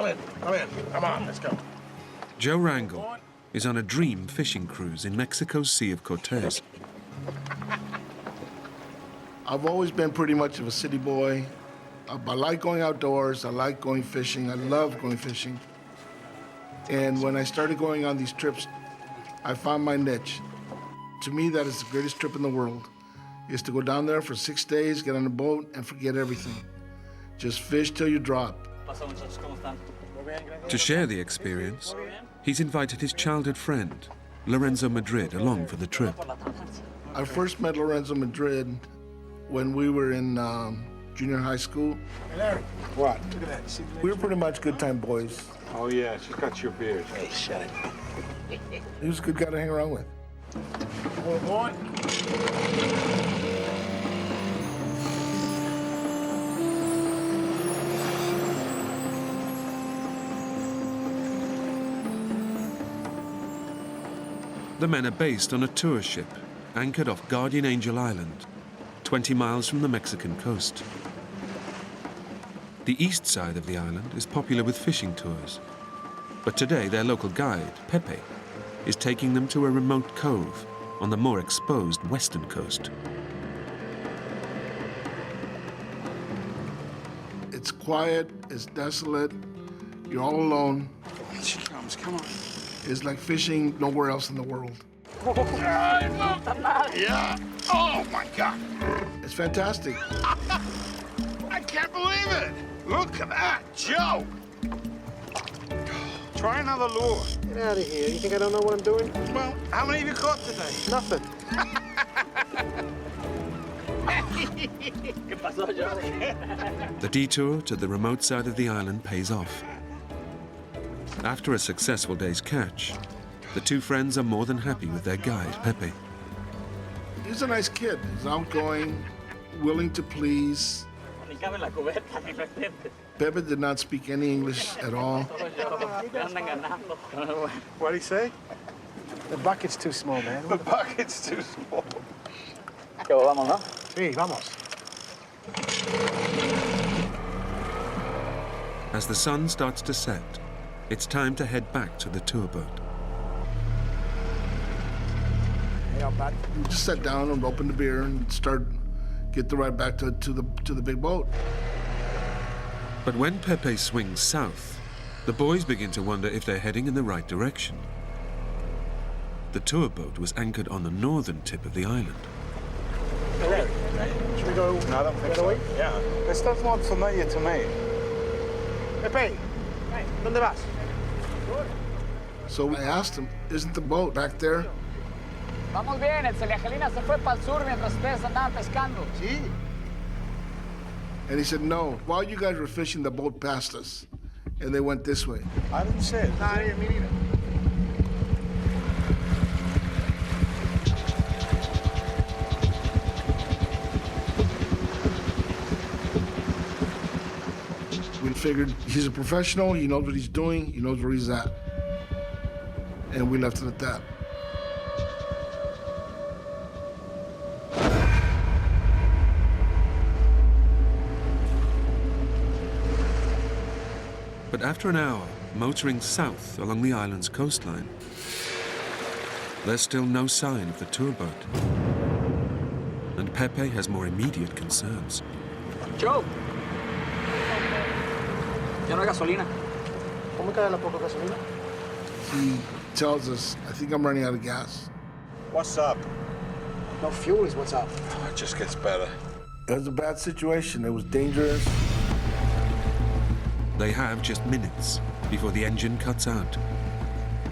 Come in. Come on, let's go. Joe Rangel is on a dream fishing cruise in Mexico's Sea of Cortez. I've always been pretty much of a city boy. I like going outdoors. I like going fishing. I love going fishing. And when I started going on these trips, I found my niche. To me, that is the greatest trip in the world, is to go down there for 6 days, get on a boat, and forget everything. Just fish till you drop. To share the experience, he's invited his childhood friend, Lorenzo Madrid, along for the trip. I first met Lorenzo Madrid when we were in junior high school. Hey, Larry. What? Look at that. We were pretty much good time boys. Oh, yeah, she's got your beard. Hey, shut it. He was a good guy to hang around with. Boy. The men are based on a tour ship anchored off Guardian Angel Island, 20 miles from the Mexican coast. The east side of the island is popular with fishing tours, but today their local guide, Pepe, is taking them to a remote cove on the more exposed western coast. It's quiet, it's desolate, you're all alone. Here she comes, come on. It's like fishing nowhere else in the world. Yeah. Oh, my God. It's fantastic. I can't believe it. Look at that, Joe. Try another lure. Get out of here. You think I don't know what I'm doing? Well, how many have you caught today? Nothing. The detour to the remote side of the island pays off. After a successful day's catch, the two friends are more than happy with their guide, Pepe. He's a nice kid. He's outgoing, willing to please. Pepe did not speak any English at all. What'd he say? The bucket's too small, man. The bucket's too small. Sí, vamos. As the sun starts to set, it's time to head back to the tour boat. Hey, I'm back. We just sat down and opened the beer and get the ride back to the big boat. But when Pepe swings south, the boys begin to wonder if they're heading in the right direction. The tour boat was anchored on the northern tip of the island. Hey, should we go? No, I don't think the other so. way? Yeah. This doesn't look familiar to me. Pepe, ¿dónde vas? So I asked him, isn't the boat back there? Vamos bien, el Celiagelina se fue para el sur mientras ustedes andaban pescando. Sí. And he said, no. While you guys were fishing, the boat passed us. And they went this way. I didn't see it. Nah, me neither. We figured he's a professional, he knows what he's doing, he knows where he's at. And we left it at that. But after an hour, motoring south along the island's coastline, there's still no sign of the tour boat. And Pepe has more immediate concerns. Joe. Ya no hay gasolina. ¿Cómo queda la poca gasolina? He tells us, I think I'm running out of gas. What's up? No fuel is what's up. Oh, it just gets better. It was a bad situation, it was dangerous. They have just minutes before the engine cuts out.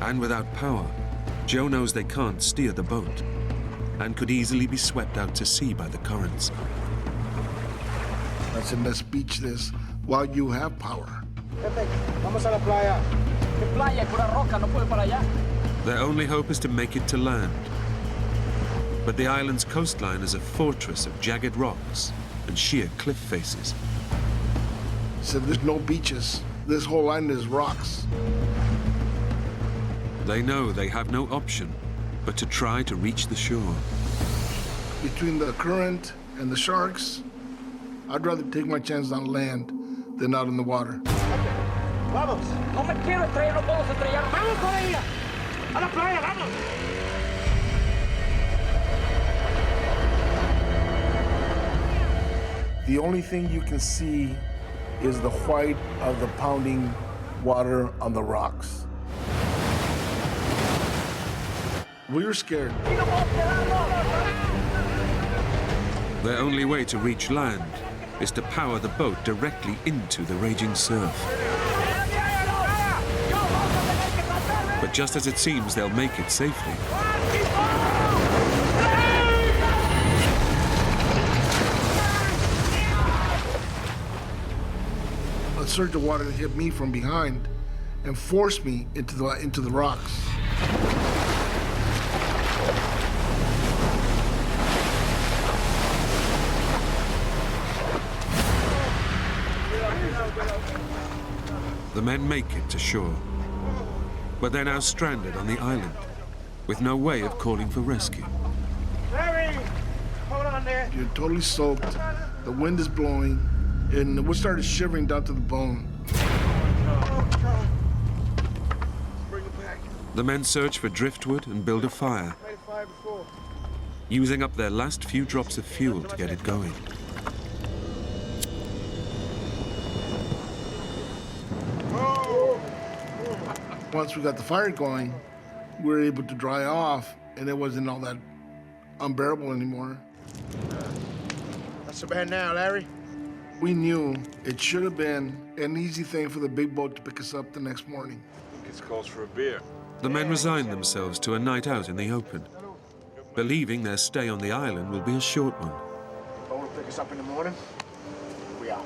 And without power, Joe knows they can't steer the boat and could easily be swept out to sea by the currents. I said, let's beach this while you have power. Pepe, vamos a la playa. ¿Qué playa? Pura roca, no puedo para allá. Their only hope is to make it to land. But the island's coastline is a fortress of jagged rocks and sheer cliff faces. He said, there's no beaches. This whole island is rocks. They know they have no option but to try to reach the shore. Between the current and the sharks, I'd rather take my chance on land than out in the water. Vamos. No me quiero estrellar, no puedo estrellar. Vamos por ella. A la playa, vamos. The only thing you can see is the white of the pounding water on the rocks. We were scared. Their only way to reach land is to power the boat directly into the raging surf. But just as it seems they'll make it safely, A surge of water hit me from behind and forced me into the rocks. the men make it to shore. But they're now stranded on the island, with no way of calling for rescue. Larry! Hold on there. You're totally soaked, the wind is blowing, and we started shivering down to the bone. Bring it back. The men search for driftwood and build a fire, Made a fire before. using up their last few drops of fuel to get it going. Once we got the fire going, we were able to dry off, and it wasn't all that unbearable anymore. Not so bad now, Larry. We knew it should have been an easy thing for the big boat to pick us up the next morning. It's calls for a beer. The men resign themselves to a night out in the open, believing their stay on the island will be a short one. Boat will pick us up in the morning. We out.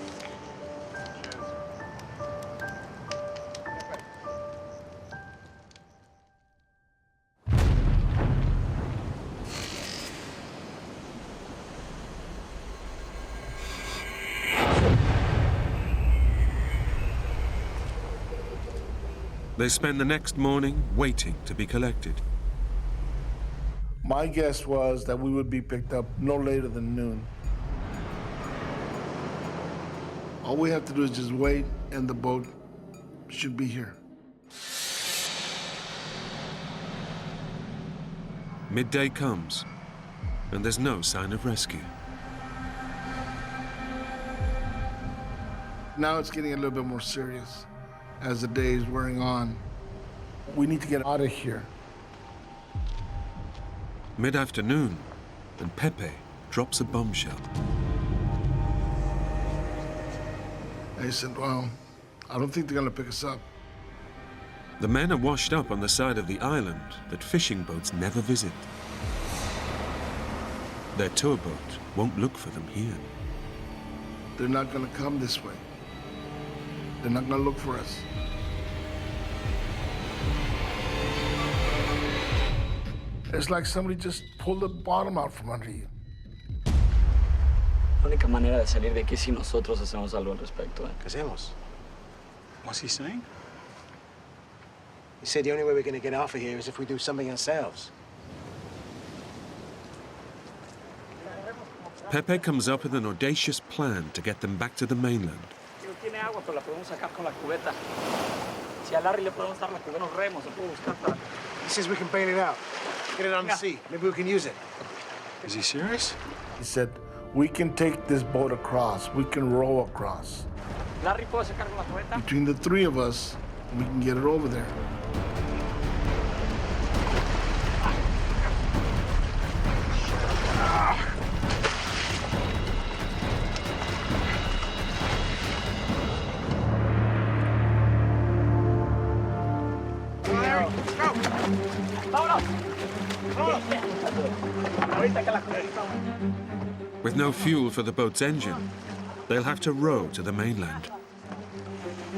They spend the next morning waiting to be collected. My guess was that we would be picked up no later than noon. All we have to do is just wait, and the boat should be here. Midday comes, and there's no sign of rescue. Now it's getting a little bit more serious as the day is wearing on. We need to get out of here. Mid-afternoon, and Pepe drops a bombshell. I said, well, I don't think they're gonna pick us up. The men are washed up on the side of the island that fishing boats never visit. Their tour boat won't look for them here. They're not gonna come this way. They're not gonna look for us. It's like somebody just pulled the bottom out from under you. La única manera de salir de aquí es si nosotros hacemos algo al respecto. ¿Qué hacemos? What's he saying? He said the only way we're gonna get off of here is if we do something ourselves. Pepe comes up with an audacious plan to get them back to the mainland. Si no tiene agua, pero la podemos sacar con la cubeta. Si a Larry le podemos dar la cubeta, unos remos, se puede buscar para... He says we can bail it out. Get it on the sea. Maybe we can use it. Is he serious? He said, we can take this boat across. We can row across. Larry puede sacar con la cubeta. Between the three of us, we can get it over there. With no fuel for the boat's engine, they'll have to row to the mainland.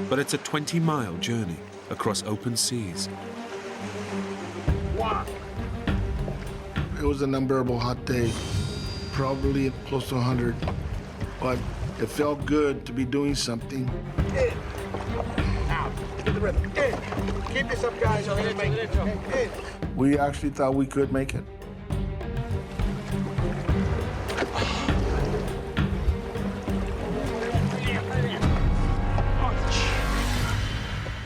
But it's a 20-mile journey across open seas. It was an unbearable hot day, probably close to 100, but it felt good to be doing something. Out. Get the rhythm. In. Keep this up, guys. We're gonna make it. In. We actually thought we could make it.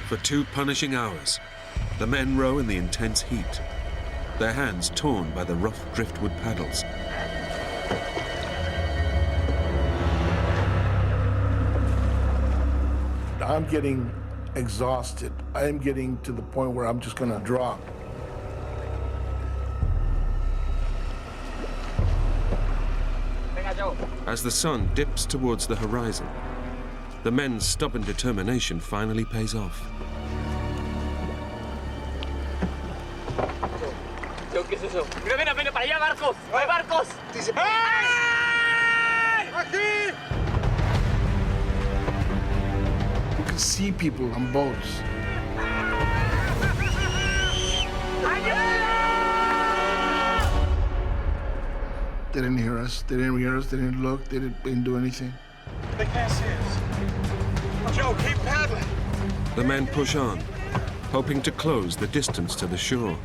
For 2 punishing hours, the men row in the intense heat, their hands torn by the rough driftwood paddles. I'm getting exhausted. I am getting to the point where I'm just gonna drop. As the sun dips towards the horizon, the men's stubborn determination finally pays off. ¿Qué es eso? Mira, mira, mira, para allá, barcos. ¡Hay barcos! You can see people on boats. They didn't hear us. They didn't hear us. They didn't look. They didn't do anything. They can't see us. Joe, keep paddling. The men push on, hoping to close the distance to the shore.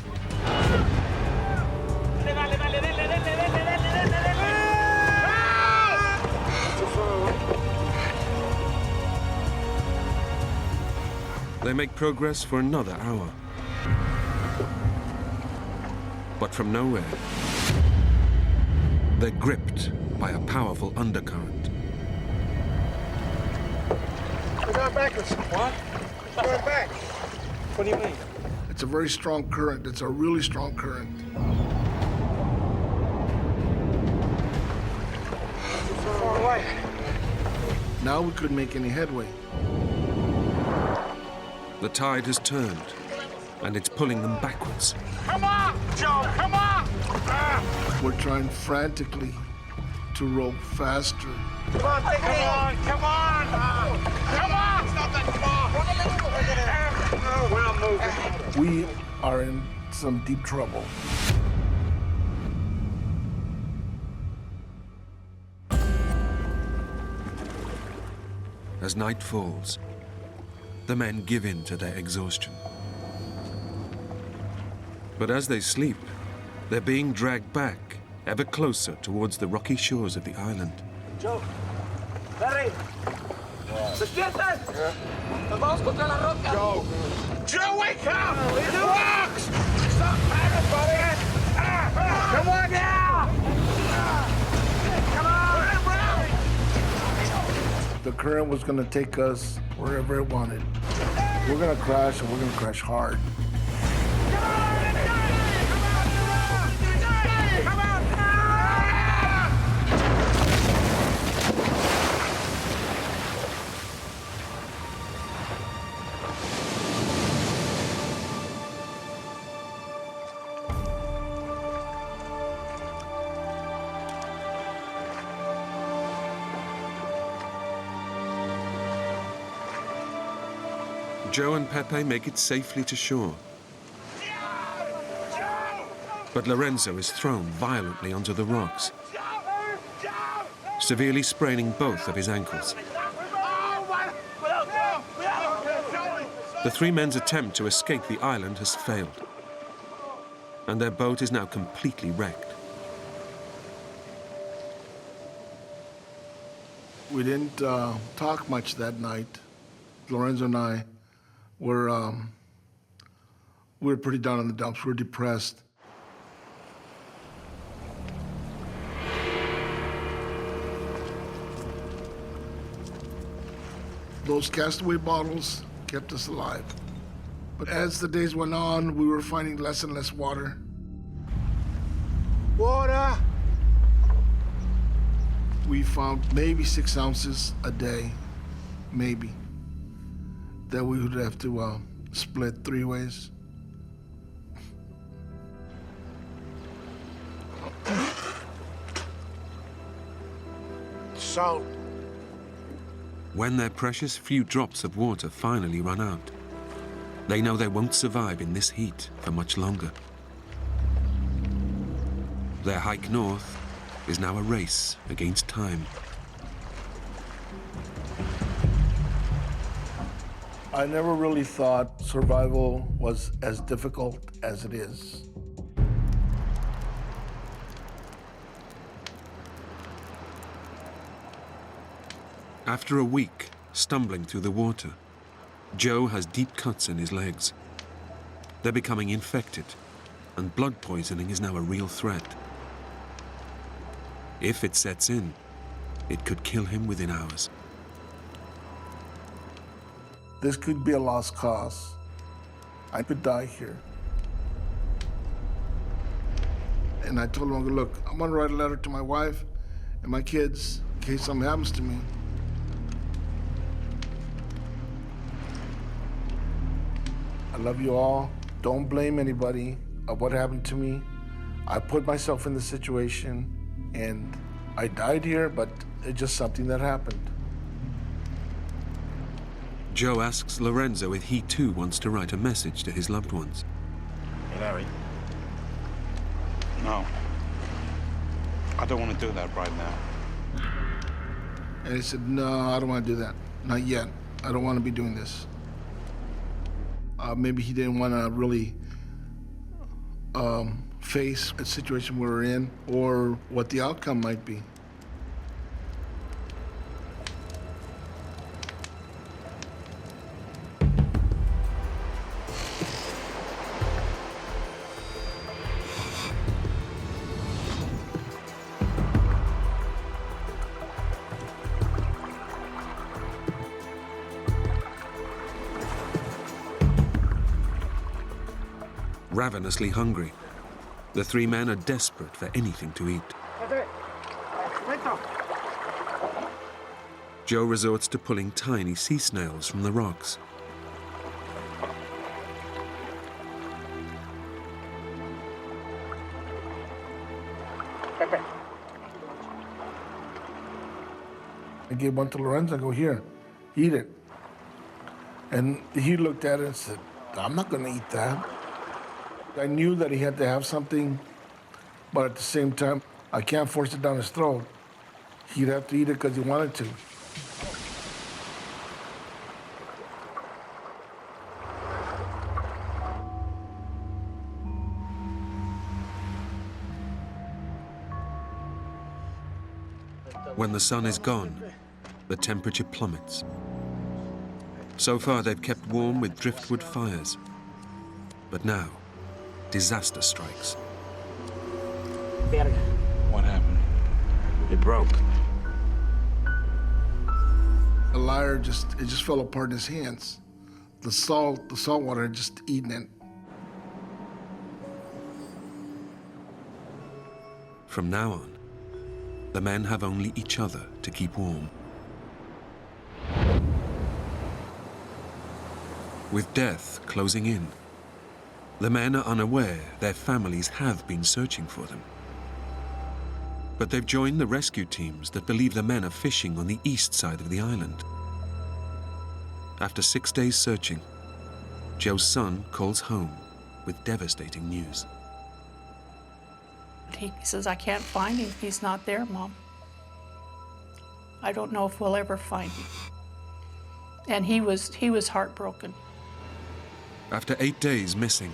They make progress for another hour. But from nowhere, they're gripped by a powerful undercurrent. We're going backwards. What? We're going back. What do you mean? It's a very strong current. It's a really strong current. Too far away. Now we couldn't make any headway. The tide has turned, and it's pulling them backwards. Come on, Joe, come on! We're trying frantically to row faster. Come on, take it in. Come on! Come on! It's not that far! We're not moving. We are in some deep trouble. As night falls, the men give in to their exhaustion. But as they sleep, they're being dragged back, ever closer towards the rocky shores of the island. Joe, Larry. ¡Despierten! ¡Nos vamos contra la roca! Joe, wake up! It rocks! Stop paddling, buddy! Come on now! Come on! The current was going to take us wherever it wanted. We're going to crash, and we're going to crash hard. Joe and Pepe make it safely to shore. But Lorenzo is thrown violently onto the rocks, severely spraining both of his ankles. The 3 men's attempt to escape the island has failed, and their boat is now completely wrecked. We didn't talk much that night. Lorenzo and I were pretty down in the dumps. We were depressed. Those castaway bottles kept us alive. But as the days went on, we were finding less and less water. Water. We found maybe 6 ounces a day, maybe, that we would have to split 3 ways. Salt. When their precious few drops of water finally run out, they know they won't survive in this heat for much longer. Their hike north is now a race against time. I never really thought survival was as difficult as it is. After a week stumbling through the water, Joe has deep cuts in his legs. They're becoming infected, and blood poisoning is now a real threat. If it sets in, it could kill him within hours. This could be a lost cause. I could die here. And I told him, look, I'm gonna write a letter to my wife and my kids in case something happens to me. I love you all. Don't blame anybody of what happened to me. I put myself in the situation and I died here, but it's just something that happened. Joe asks Lorenzo if he too wants to write a message to his loved ones. Hey, Larry. No. I don't want to do that right now. And he said, no, I don't want to do that. Not yet. I don't want to be doing this. Maybe he didn't want to really face a situation we're in or what the outcome might be. Ravenously hungry, the three men are desperate for anything to eat. Joe resorts to pulling tiny sea snails from the rocks. I gave one to Lorenzo. I go, here, eat it. And he looked at it and said, I'm not going to eat that. I knew that he had to have something, but at the same time, I can't force it down his throat. He'd have to eat it because he wanted to. When the sun is gone, the temperature plummets. So far, they've kept warm with driftwood fires. But now, disaster strikes. What happened? It broke. The lyre it just fell apart in his hands. The salt water had just eaten it. From now on, the men have only each other to keep warm. With death closing in, the men are unaware their families have been searching for them. But they've joined the rescue teams that believe the men are fishing on the east side of the island. After 6 days searching, Joe's son calls home with devastating news. He says, I can't find him. He's not there, Mom. I don't know if we'll ever find him. And he was heartbroken. After 8 days missing,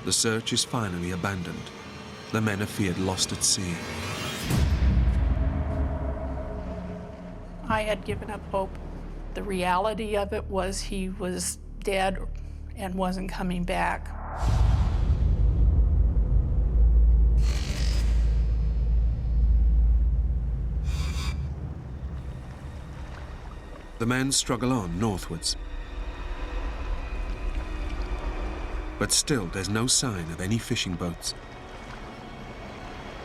the search is finally abandoned. The men are feared lost at sea. I had given up hope. The reality of it was he was dead and wasn't coming back. The men struggle on northwards. But still, there's no sign of any fishing boats.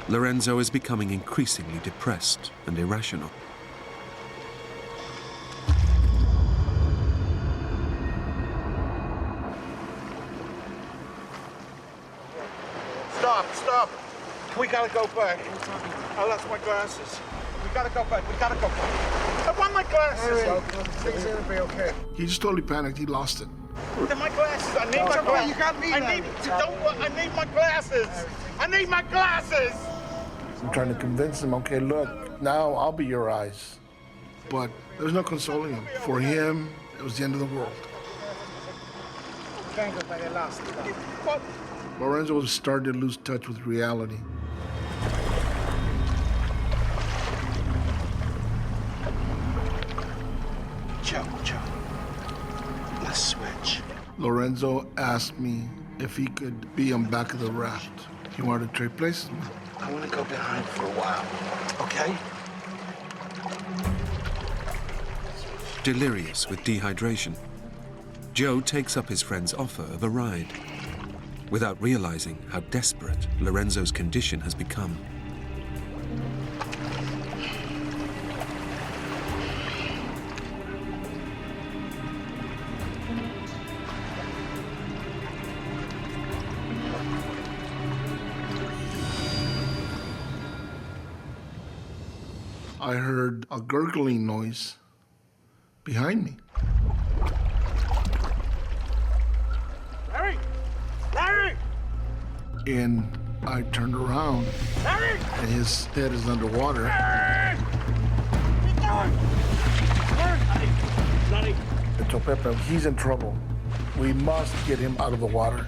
Lorenzo is becoming increasingly depressed and irrational. Stop. We gotta go back. I lost my glasses. We gotta go back. I want my glasses. Things are gonna be okay. He just totally panicked. He lost it. They're my glasses. I need my glasses. You got me. I need my glasses. I need my glasses. I'm trying to convince him, okay, look, now I'll be your eyes. But there's no consoling him. For him, it was the end of the world. What? Lorenzo was starting to lose touch with reality. Joe. switch. Lorenzo asked me if he could be on back of the raft. He wanted to trade places with me. I want to go behind for a while, okay? Delirious with dehydration, Joe takes up his friend's offer of a ride, without realizing how desperate Lorenzo's condition has become. I heard a gurgling noise behind me. Larry! Larry! And I turned around, Larry! and his head is underwater. Larry! What are you doing? Larry! Larry! I told Pepe, he's in trouble. We must get him out of the water.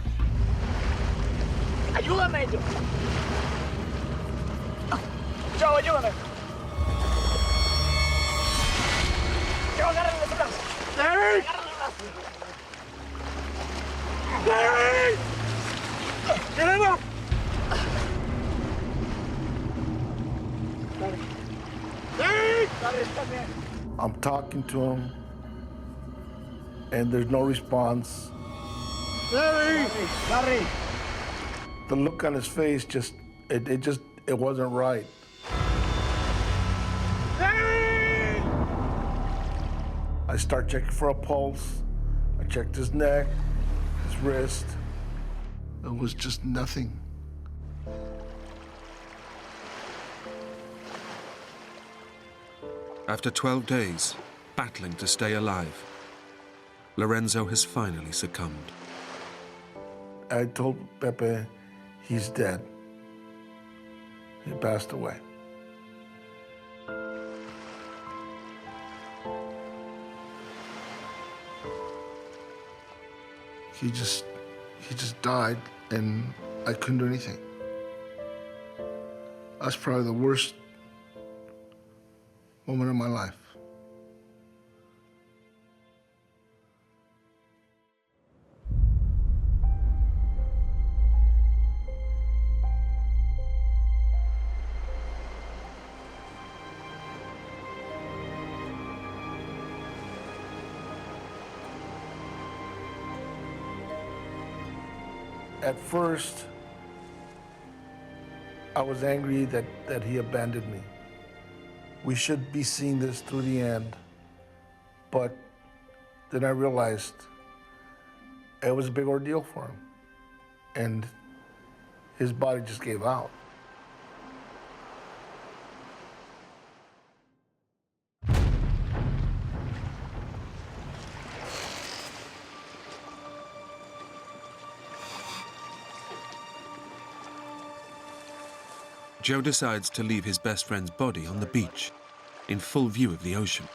Ayúdame, Joe. Joe, ayúdame. Joe, agárrame los brazos. Larry! Larry! Get him up! Larry! Larry, está bien. I'm talking to him, and there's no response. Larry! Larry. The look on his face it wasn't right. Larry! I start checking for a pulse. I checked his neck, his wrist. It was just nothing. After 12 days, battling to stay alive, Lorenzo has finally succumbed. I told Pepe he's dead. He passed away. He just died, and I couldn't do anything. That's probably the worst moment of my life. At first, I was angry that he abandoned me. We should be seeing this through the end. But then I realized it was a big ordeal for him. And his body just gave out. Joe decides to leave his best friend's body on the beach, in full view of the ocean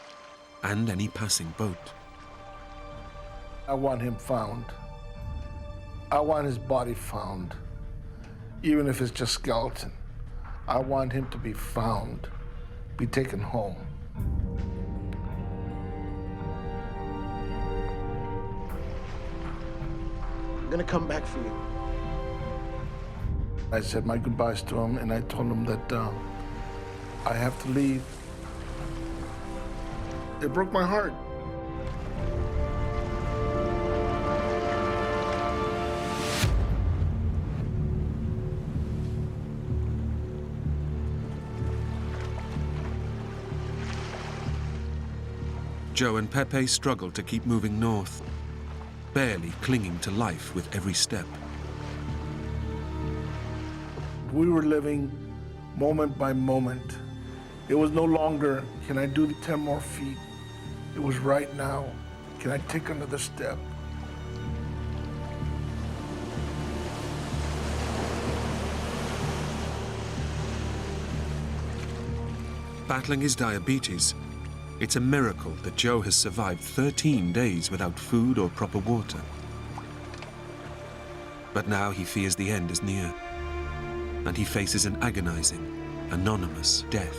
and any passing boat. I want him found. I want his body found, even if it's just skeleton. I want him to be found, be taken home. I'm gonna come back for you. I said my goodbyes to him, and I told him that I have to leave. It broke my heart. Joe and Pepe struggle to keep moving north, barely clinging to life with every step. We were living moment by moment. It was no longer, can I do the 10 more feet? It was right now, can I take another step? Battling his diabetes, it's a miracle that Joe has survived 13 days without food or proper water. But now he fears the end is near, and he faces an agonizing, anonymous death.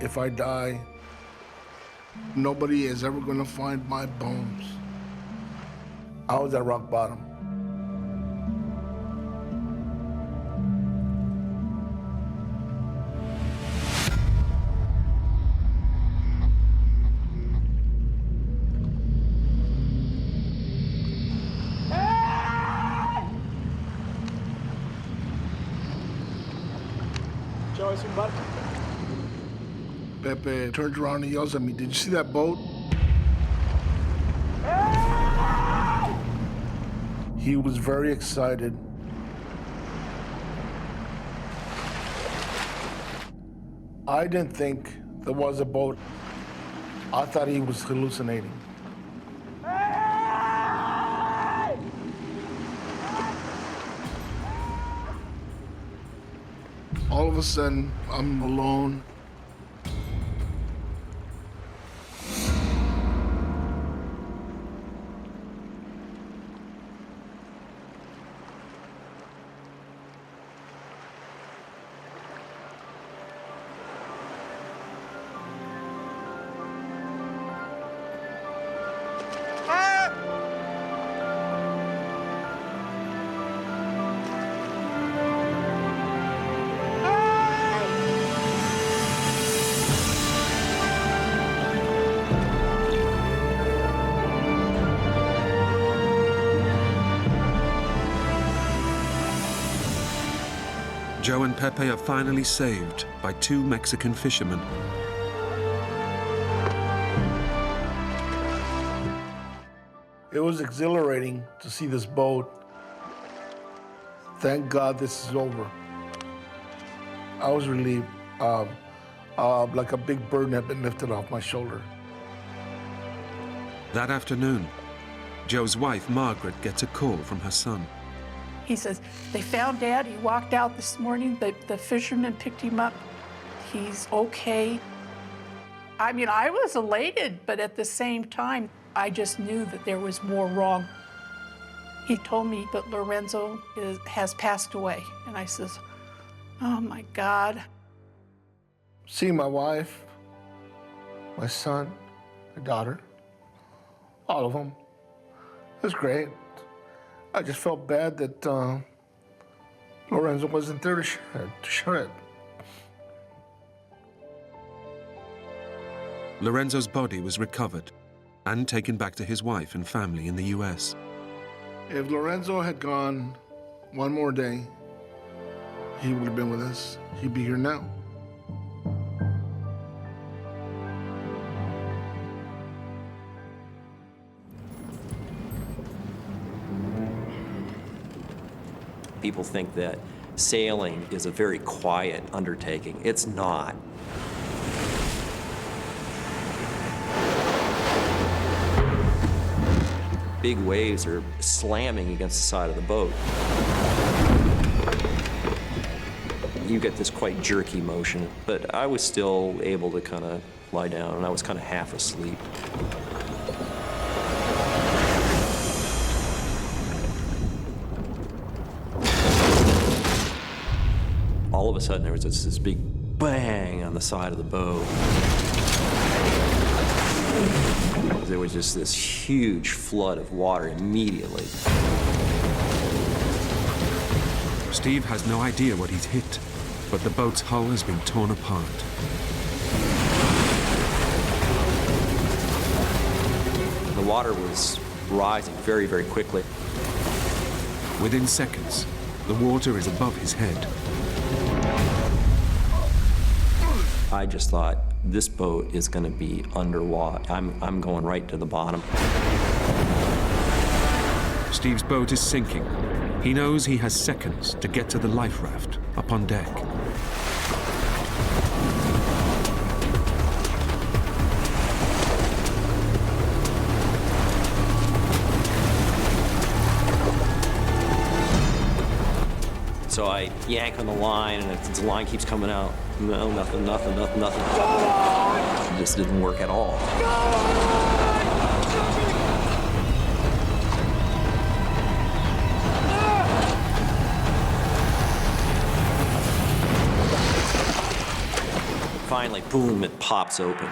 If I die, Nobody is ever gonna find my bones. I was at rock bottom. Joe, es un barco. Pepe turns around and yells at me, "Did you see that boat?" He was very excited. I didn't think there was a boat. I thought he was hallucinating. All of a sudden, I'm alone. Joe and Pepe are finally saved by two Mexican fishermen. It was exhilarating to see this boat. Thank God this is over. I was relieved, like a big burden had been lifted off my shoulder. That afternoon, Joe's wife, Margaret, gets a call from her son. He says, they found Dad. He walked out this morning. The fisherman picked him up. He's okay. I mean, I was elated, but at the same time, I just knew that there was more wrong. He told me that Lorenzo has passed away. And I says, oh my God. Seeing my wife, my son, my daughter, all of them, it was great. I just felt bad that Lorenzo wasn't there to share it. Lorenzo's body was recovered and taken back to his wife and family in the US. If Lorenzo had gone one more day, he would have been with us. He'd be here now. People think that sailing is a very quiet undertaking. It's not. Big waves are slamming against the side of the boat. You get this quite jerky motion, but I was still able to kind of lie down, and I was kind of half asleep. All of a sudden, there was this big bang on the side of the boat. There was just this huge flood of water immediately. Steve has no idea what he's hit, but the boat's hull has been torn apart. The water was rising very, very quickly. Within seconds, the water is above his head. I just thought, this boat is going to be underwater. I'm going right to the bottom. Steve's boat is sinking. He knows he has seconds to get to the life raft up on deck. So I yank on the line, and if the line keeps coming out, no, nothing. It just didn't work at all. Finally, boom, it pops open.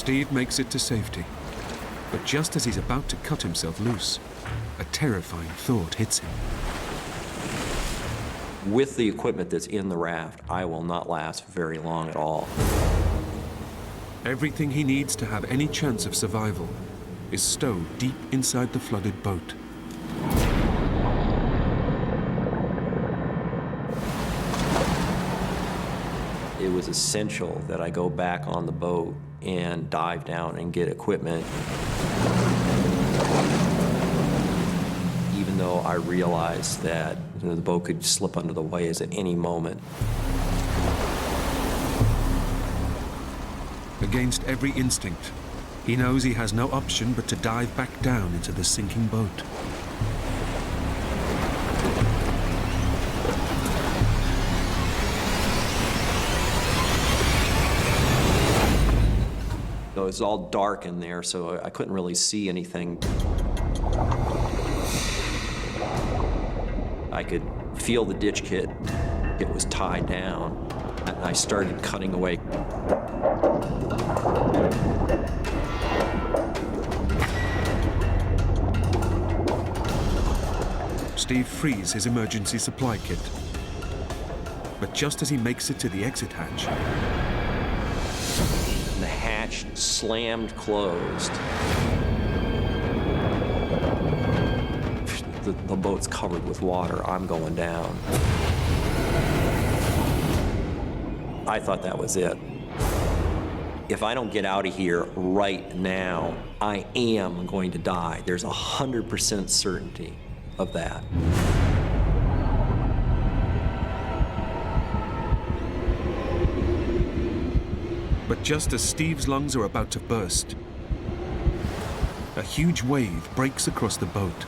Steve makes it to safety. But just as he's about to cut himself loose, a terrifying thought hits him. With the equipment that's in the raft, I will not last very long at all. Everything he needs to have any chance of survival is stowed deep inside the flooded boat. It was essential that I go back on the boat and dive down and get equipment. Even though I realized that the boat could slip under the waves at any moment. Against every instinct, he knows he has no option but to dive back down into the sinking boat. It was all dark in there, so I couldn't really see anything. I could feel the ditch kit. It was tied down, and I started cutting away. Steve frees his emergency supply kit. But just as he makes it to the exit hatch, The hatch slammed closed. The boat's covered with water. I'm going down. I thought that was it. If I don't get out of here right now, I am going to die. There's 100% certainty of that. but just as Steve's lungs are about to burst, a huge wave breaks across the boat.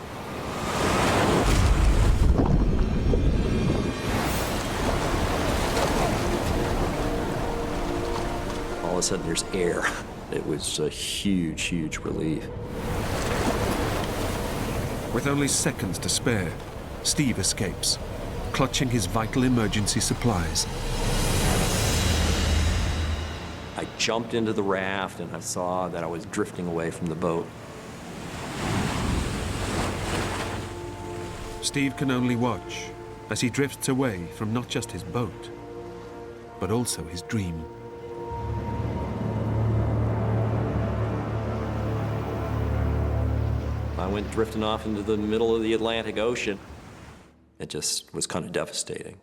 All of a sudden, there's air. It was a huge, huge relief. With only seconds to spare, Steve escapes, clutching his vital emergency supplies. I jumped into the raft and I saw that I was drifting away from the boat. Steve can only watch as he drifts away from not just his boat, but also his dream. I went drifting off into the middle of the Atlantic Ocean. It just was kind of devastating.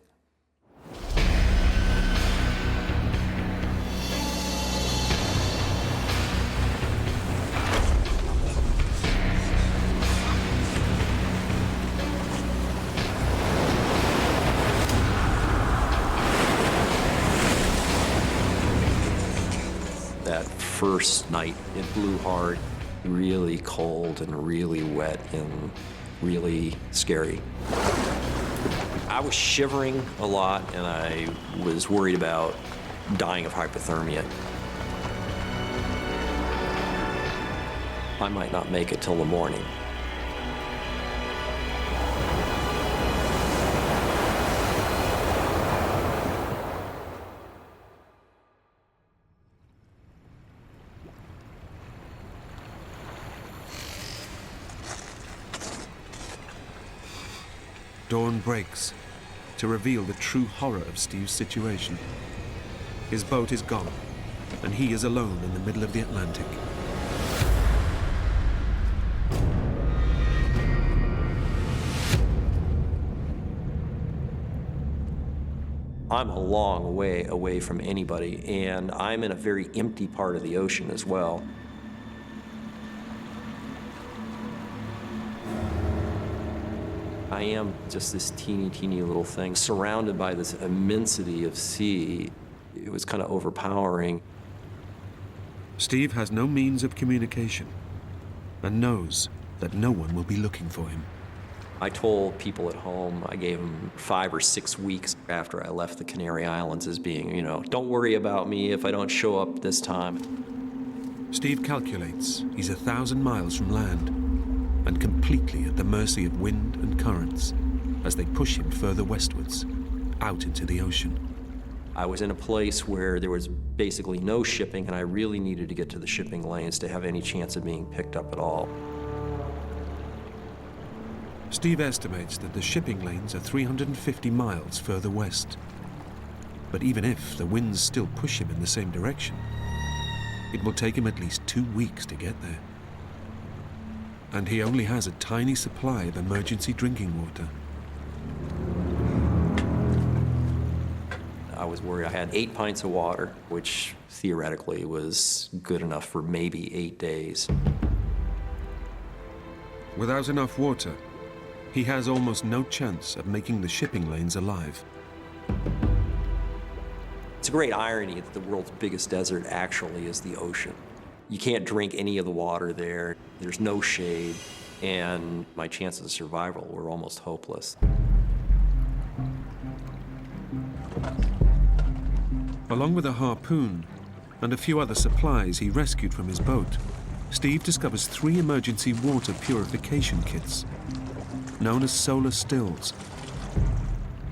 That first night, it blew hard. Really cold and really wet and really scary. I was shivering a lot and I was worried about dying of hypothermia. I might not make it till the morning. Dawn breaks to reveal the true horror of Steve's situation. His boat is gone, and he is alone in the middle of the Atlantic. I'm a long way away from anybody, and I'm in a very empty part of the ocean as well. I am just this teeny, teeny little thing surrounded by this immensity of sea. It was kind of overpowering. Steve has no means of communication and knows that no one will be looking for him. I told people at home, I gave them 5 or 6 weeks after I left the Canary Islands as being, don't worry about me if I don't show up this time. Steve calculates he's 1,000 miles from land and completely at the mercy of wind and currents as they push him further westwards, out into the ocean. I was in a place where there was basically no shipping, and I really needed to get to the shipping lanes to have any chance of being picked up at all. Steve estimates that the shipping lanes are 350 miles further west. But even if the winds still push him in the same direction, it will take him at least 2 weeks to get there. And he only has a tiny supply of emergency drinking water. I was worried. I had 8 pints of water, which theoretically was good enough for maybe 8 days. Without enough water, he has almost no chance of making the shipping lanes alive. It's a great irony that the world's biggest desert actually is the ocean. You can't drink any of the water there. There's no shade, and my chances of survival were almost hopeless. Along with a harpoon and a few other supplies he rescued from his boat, Steve discovers 3 emergency water purification kits, known as solar stills.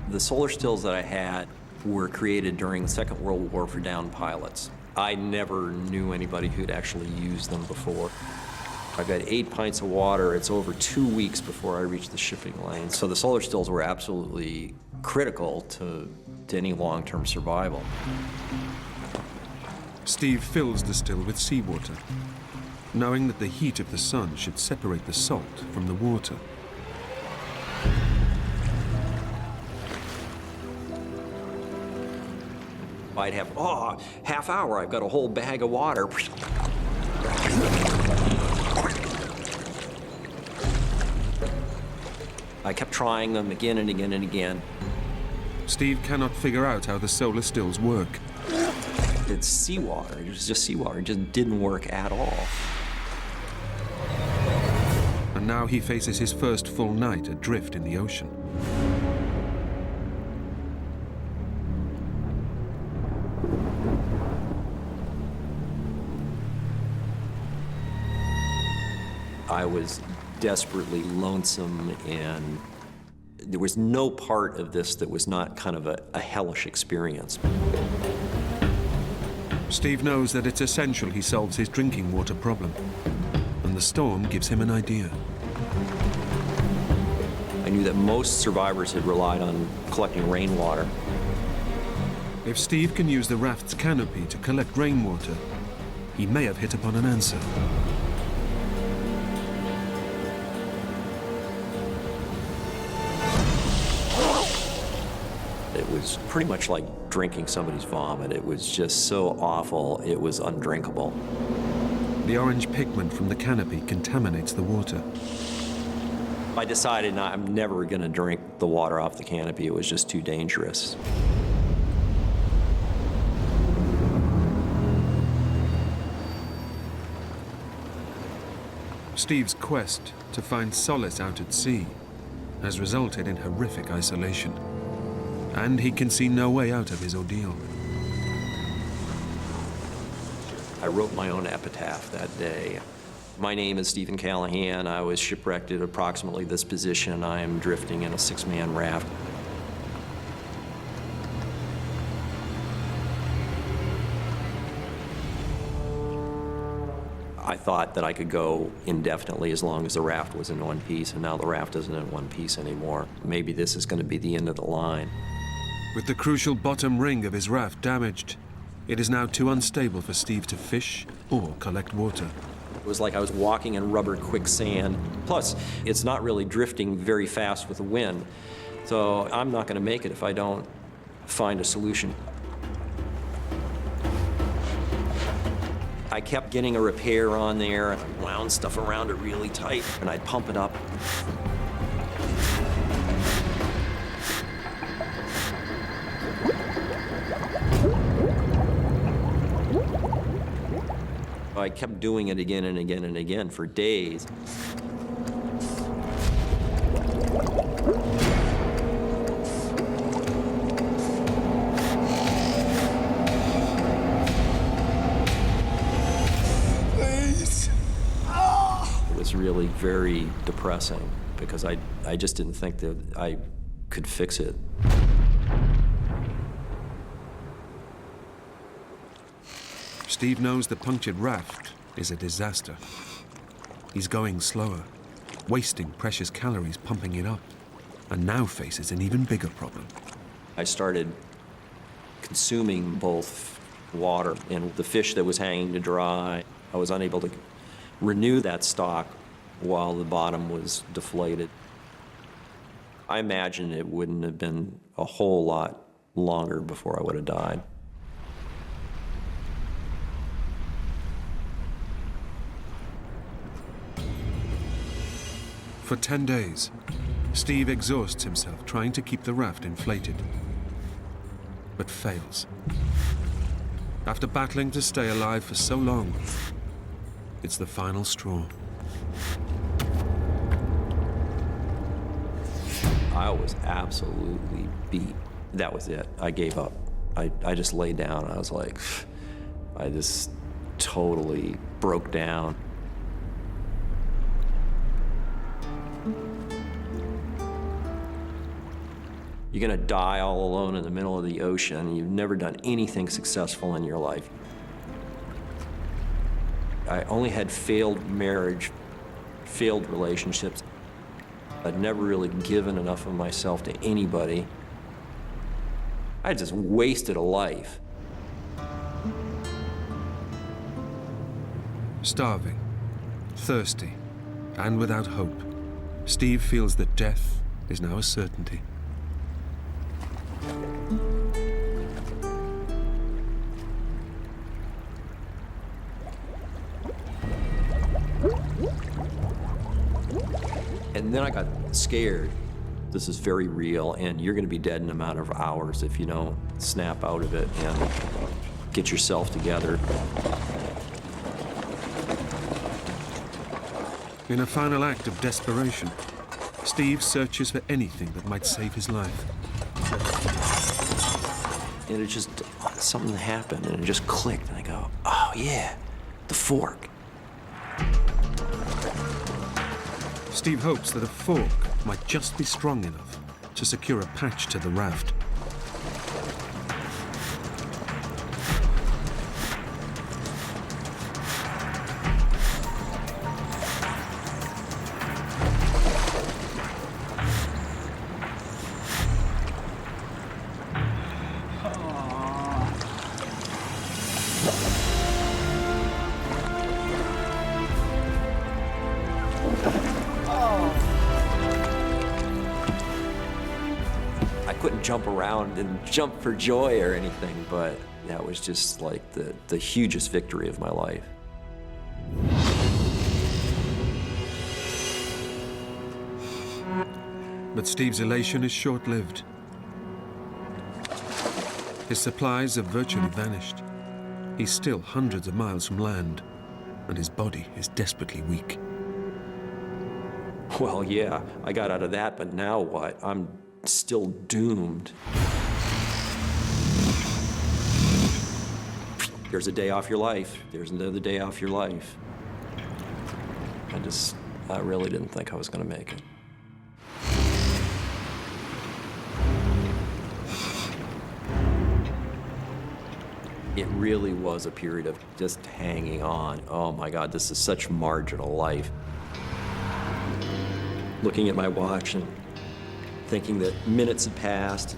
The solar stills that I had were created during the Second World War for downed pilots. I never knew anybody who'd actually used them before. I've got 8 pints of water. It's over 2 weeks before I reach the shipping lane. So the solar stills were absolutely critical to any long-term survival. Steve fills the still with seawater, knowing that the heat of the sun should separate the salt from the water. I'd have, half hour, I've got a whole bag of water. I kept trying them again and again and again. Steve cannot figure out how the solar stills work. It's seawater, it was just seawater, it just didn't work at all. And now he faces his first full night adrift in the ocean. I was desperately lonesome, and there was no part of this that was not kind of a hellish experience. Steve knows that it's essential he solves his drinking water problem, and the storm gives him an idea. I knew that most survivors had relied on collecting rainwater. If Steve can use the raft's canopy to collect rainwater, he may have hit upon an answer. It was pretty much like drinking somebody's vomit. It was just so awful, it was undrinkable. The orange pigment from the canopy contaminates the water. I decided I'm never going to drink the water off the canopy. It was just too dangerous. Steve's quest to find solace out at sea has resulted in horrific isolation, and he can see no way out of his ordeal. I wrote my own epitaph that day. My name is Stephen Callahan. I was shipwrecked at approximately this position. I am drifting in a 6-man raft. I thought that I could go indefinitely as long as the raft was in one piece, and now the raft isn't in one piece anymore. Maybe this is going to be the end of the line. With the crucial bottom ring of his raft damaged, it is now too unstable for Steve to fish or collect water. It was like I was walking in rubber quicksand. Plus, it's not really drifting very fast with the wind. So I'm not going to make it if I don't find a solution. I kept getting a repair on there, and I wound stuff around it really tight, and I'd pump it up. I kept doing it again and again and again for days. It was really very depressing because I just didn't think that I could fix it. Steve knows the punctured raft is a disaster. He's going slower, wasting precious calories pumping it up, and now faces an even bigger problem. I started consuming both water and the fish that was hanging to dry. I was unable to renew that stock while the bottom was deflated. I imagine it wouldn't have been a whole lot longer before I would have died. For 10 days, Steve exhausts himself trying to keep the raft inflated, but fails. After battling to stay alive for so long, it's the final straw. I was absolutely beat. That was it. I gave up. I just laid down. I was like, I just totally broke down. You're gonna die all alone in the middle of the ocean. You've never done anything successful in your life. I only had failed marriage, failed relationships. I'd never really given enough of myself to anybody. I just wasted a life. Starving, thirsty, and without hope, Steve feels that death is now a certainty. And then I got scared. This is very real, and you're gonna be dead in a matter of hours if you don't snap out of it and get yourself together. In a final act of desperation, Steve searches for anything that might save his life. And it just, something happened, and it just clicked, and I go, oh yeah, the fork. Steve hopes that a fork might just be strong enough to secure a patch to the raft. Jump around and jump for joy or anything, but that was just like the hugest victory of my life. But Steve's elation is short-lived. His supplies have virtually vanished. He's still hundreds of miles from land, and his body is desperately weak. Well, yeah, I got out of that, but now what? I'm still doomed. There's a day off your life. There's another day off your life. I really didn't think I was gonna make it. It really was a period of just hanging on. Oh my God, this is such marginal life. Looking at my watch and thinking that minutes had passed,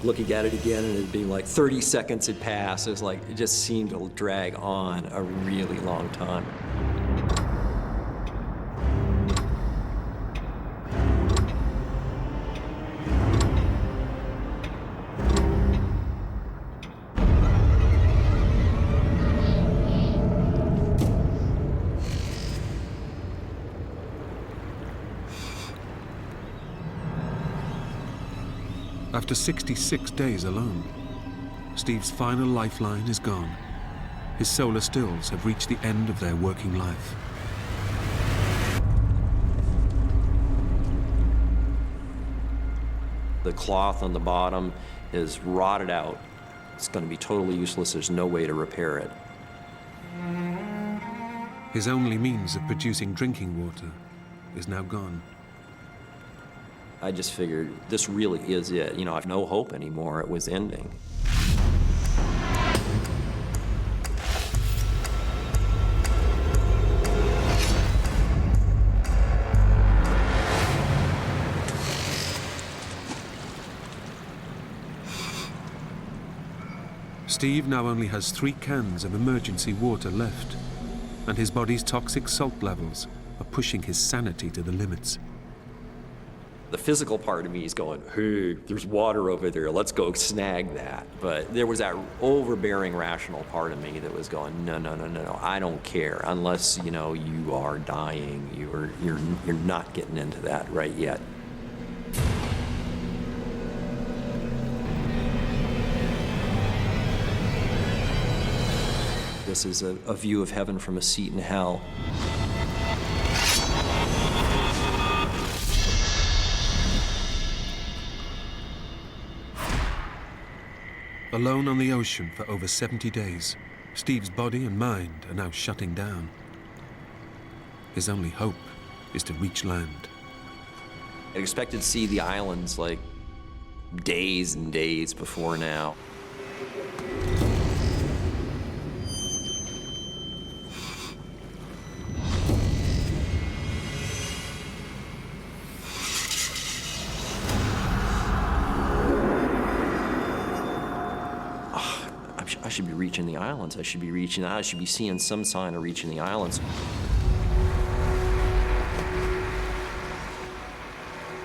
looking at it again and it being like 30 seconds had passed. It was like, it just seemed to drag on a really long time. After 66 days alone, Steve's final lifeline is gone. His solar stills have reached the end of their working life. The cloth on the bottom is rotted out. It's going to be totally useless. There's no way to repair it. His only means of producing drinking water is now gone. I just figured this really is it. You know, I have no hope anymore. It was ending. Steve now only has 3 cans of emergency water left, and his body's toxic salt levels are pushing his sanity to the limits. The physical part of me is going, hey, there's water over there, let's go snag that. But there was that overbearing rational part of me that was going, no, I don't care. Unless, you know, you are dying, you're not getting into that right yet. This is a view of heaven from a seat in hell. Alone on the ocean for over 70 days, Steve's body and mind are now shutting down. His only hope is to reach land. I expected to see the islands like days and days before now. I should be reaching the islands. I should be seeing some sign of reaching the islands.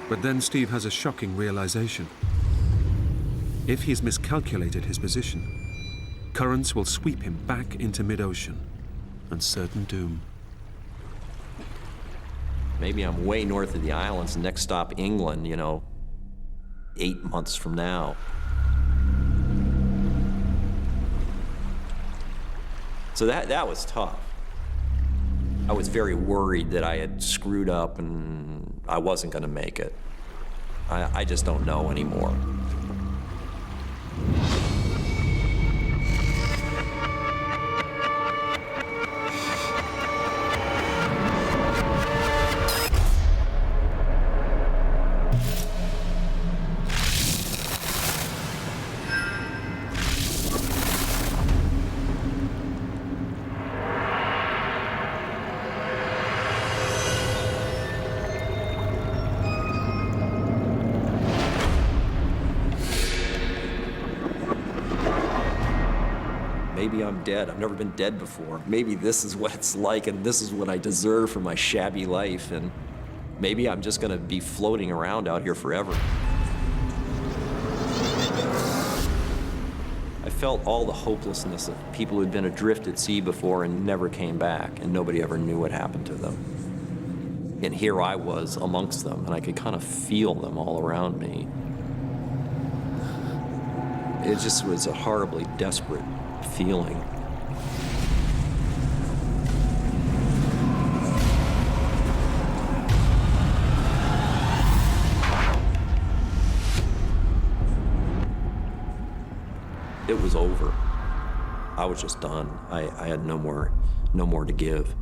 But then Steve has a shocking realization. If he's miscalculated his position, currents will sweep him back into mid-ocean and certain doom. Maybe I'm way north of the islands, next stop England, you know, 8 months from now. So that was tough. I was very worried that I had screwed up and I wasn't going to make it. I just don't know anymore. Maybe I'm dead. I've never been dead before. Maybe this is what it's like, and this is what I deserve for my shabby life, and maybe I'm just gonna be floating around out here forever. I felt all the hopelessness of people who'd been adrift at sea before and never came back, and nobody ever knew what happened to them. And here I was amongst them, and I could kind of feel them all around me. It just was a horribly desperate feeling. It was over. I was just done. I had no more to give.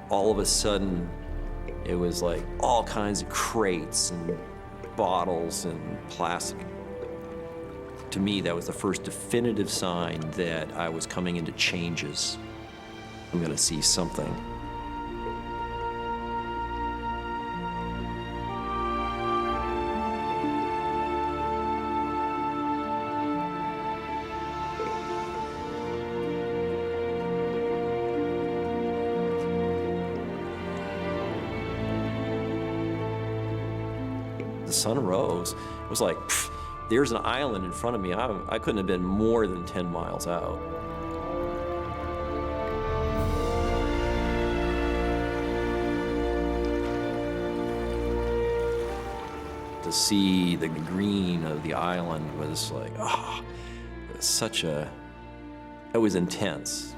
All of a sudden, it was like all kinds of crates and bottles and plastic. To me, that was the first definitive sign that I was coming into changes. I'm gonna see something. The sun rose. It was like, pff, there's an island in front of me. I couldn't have been more than 10 miles out. To see the green of the island was like, it was intense.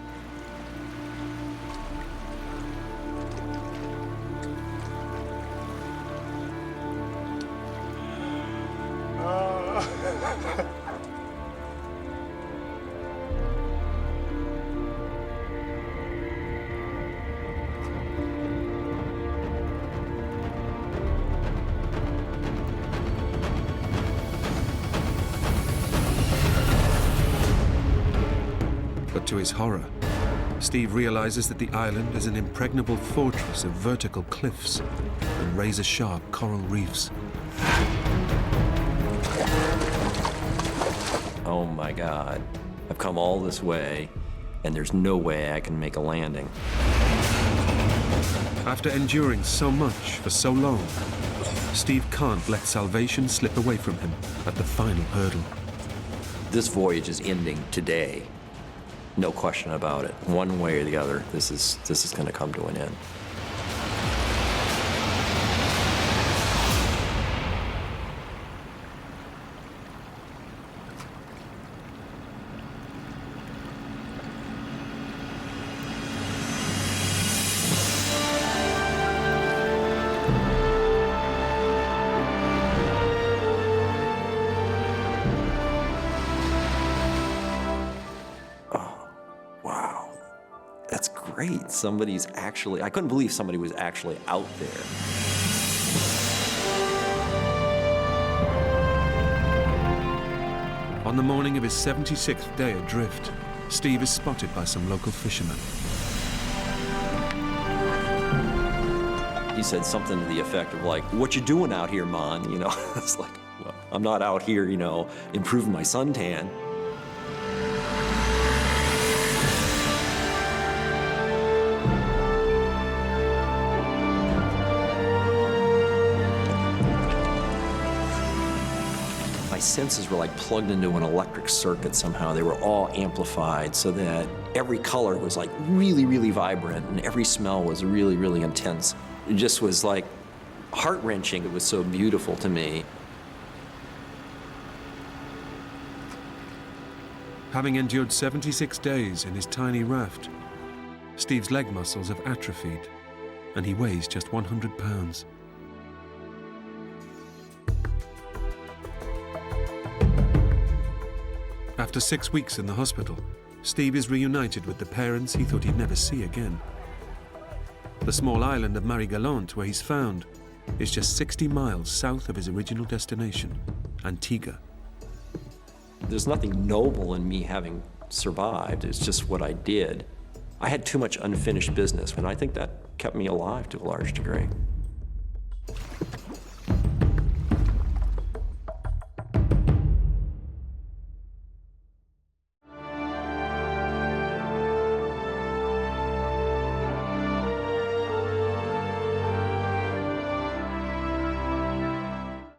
But to his horror, Steve realizes that the island is an impregnable fortress of vertical cliffs and razor-sharp coral reefs. Oh my God, I've come all this way, and there's no way I can make a landing. After enduring so much for so long, Steve can't let salvation slip away from him at the final hurdle. This voyage is ending today. No question about it. One way or the other, this is going to come to an end. That's great. Somebody's actually, I couldn't believe somebody was actually out there. On the morning of his 76th day adrift, Steve is spotted by some local fishermen. He said something to the effect of like, "What you doing out here, man?" You know, it's like, well, I'm not out here, you know, improving my suntan. My senses were like plugged into an electric circuit somehow. They were all amplified so that every color was like really, really vibrant and every smell was really, really intense. It just was like heart-wrenching. It was so beautiful to me. Having endured 76 days in his tiny raft, Steve's leg muscles have atrophied and he weighs just 100 pounds. After 6 weeks in the hospital, Steve is reunited with the parents he thought he'd never see again. The small island of Marie-Galante, where he's found, is just 60 miles south of his original destination, Antigua. There's nothing noble in me having survived. It's just what I did. I had too much unfinished business, and I think that kept me alive to a large degree.